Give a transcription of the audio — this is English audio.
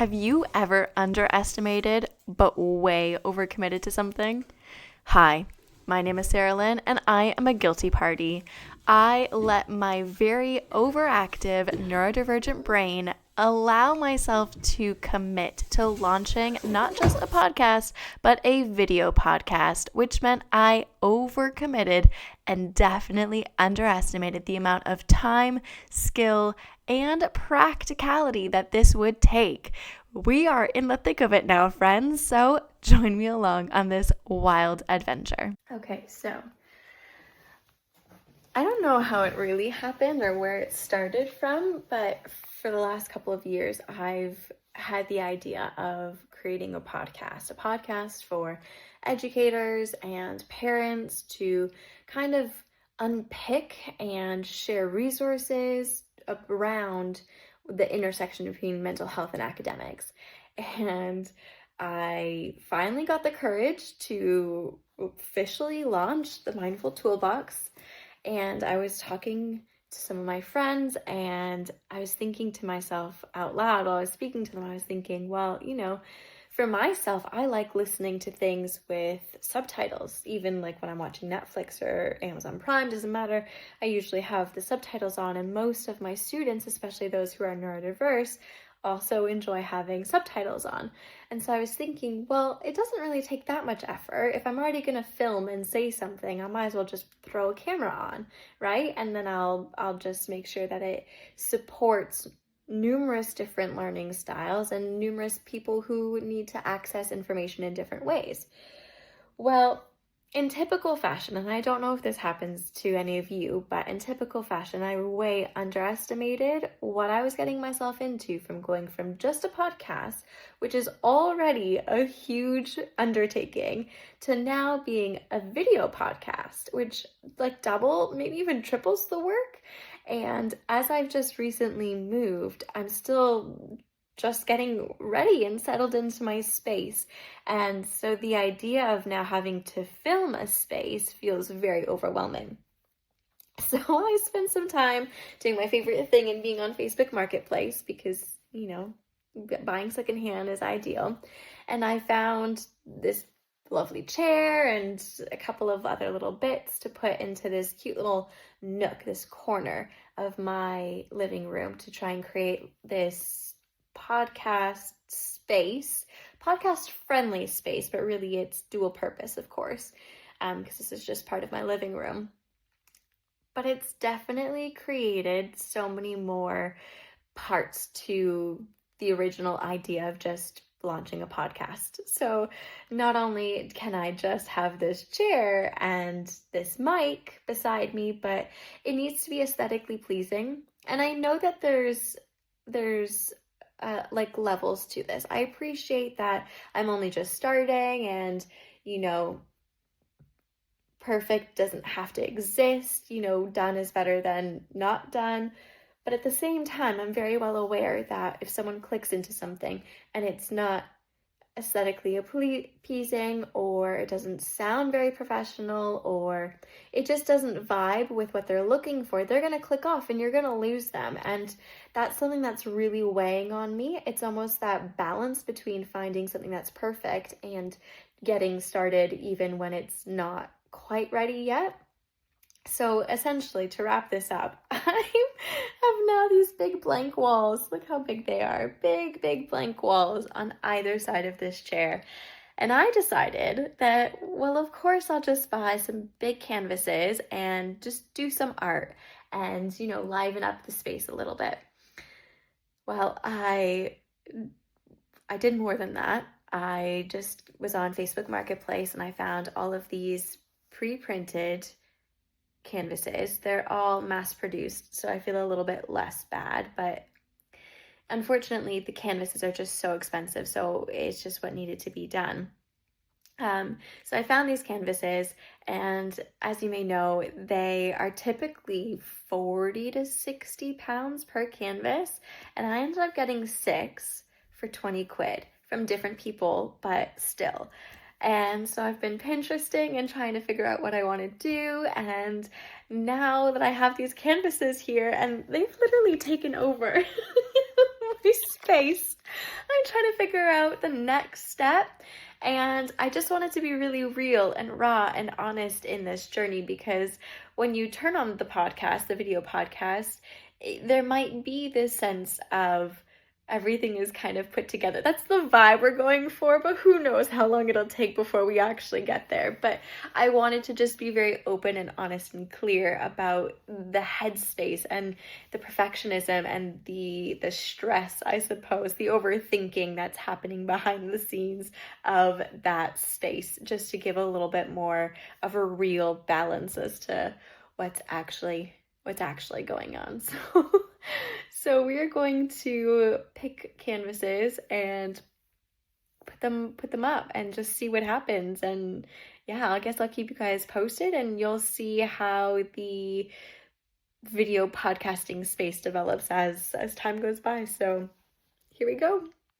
Have you ever underestimated but way overcommitted to something? Hi, my name is Sarahlynn and I am a guilty party. I let my very overactive neurodivergent brain allow myself to commit to launching not just a podcast, but a video podcast, which meant I overcommitted and definitely underestimated the amount of time, skill, and practicality that this would take. We are in the thick of it now, friends, so join me along on this wild adventure. Okay, so I don't know how it really happened or where it started from, but for the last couple of years, I've had the idea of creating a podcast for educators and parents to kind of unpick and share resources around the intersection between mental health and academics. And I finally got the courage to officially launch the Mindful Toolbox. And I was talking to some of my friends and I was thinking to myself out loud while I was speaking to them, I was thinking, well, for myself, I like listening to things with subtitles, even like when I'm watching Netflix or Amazon Prime, doesn't matter. I usually have the subtitles on, and most of my students, especially those who are neurodiverse, also enjoy having subtitles on. And so I was thinking, well, it doesn't really take that much effort. If I'm already going to film and say something, I might as well just throw a camera on, right? And then I'll just make sure that it supports numerous different learning styles and numerous people who need to access information in different ways. Well, in typical fashion, and I don't know if this happens to any of you, but in typical fashion, I way underestimated what I was getting myself into from going from just a podcast, which is already a huge undertaking, to now being a video podcast, which like double, maybe even triples the work. And as I've just recently moved, I'm still just getting ready and settled into my space. And so the idea of now having to film a space feels very overwhelming. So I spent some time doing my favorite thing and being on Facebook Marketplace because, buying secondhand is ideal. And I found this lovely chair and a couple of other little bits to put into this cute little nook, this corner of my living room to try and create this podcast friendly space, but really it's dual purpose, of course, because this is just part of my living room. But it's definitely created so many more parts to the original idea of just launching a podcast. So not only can I just have this chair and this mic beside me, but it needs to be aesthetically pleasing. And I know that there's like levels to this. I appreciate that I'm only just starting and, perfect doesn't have to exist. Done is better than not done. But at the same time, I'm very well aware that if someone clicks into something and it's not aesthetically appeasing, or it doesn't sound very professional, or it just doesn't vibe with what they're looking for, they're going to click off and you're going to lose them. And that's something that's really weighing on me. It's almost that balance between finding something that's perfect and getting started even when it's not quite ready yet. So essentially, to wrap this up, I have now these big blank walls. Look how big they are. Big, big blank walls on either side of this chair. And I decided that, well, of course, I'll just buy some big canvases and just do some art and, liven up the space a little bit. Well, I did more than that. I just was on Facebook Marketplace and I found all of these pre-printed canvases. They're all mass produced, so I feel a little bit less bad, but unfortunately the canvases are just so expensive, so it's just what needed to be done. So I found these canvases, and as you may know, they are typically 40 to 60 pounds per canvas, and I ended up getting 6 for 20 quid from different people, but still. And so I've been Pinteresting and trying to figure out what I want to do. And now that I have these canvases here, and they've literally taken over my space. I'm trying to figure out the next step. And I just wanted to be really real and raw and honest in this journey, because when you turn on the podcast, the video podcast, there might be this sense of everything is kind of put together. That's the vibe we're going for, but who knows how long it'll take before we actually get there. But I wanted to just be very open and honest and clear about the headspace and the perfectionism and the stress, I suppose, the overthinking that's happening behind the scenes of that space, just to give a little bit more of a real balance as to what's actually going on. So we are going to pick canvases and put them up and just see what happens. And yeah, I guess I'll keep you guys posted, and you'll see how the video podcasting space develops as time goes by. So here we go.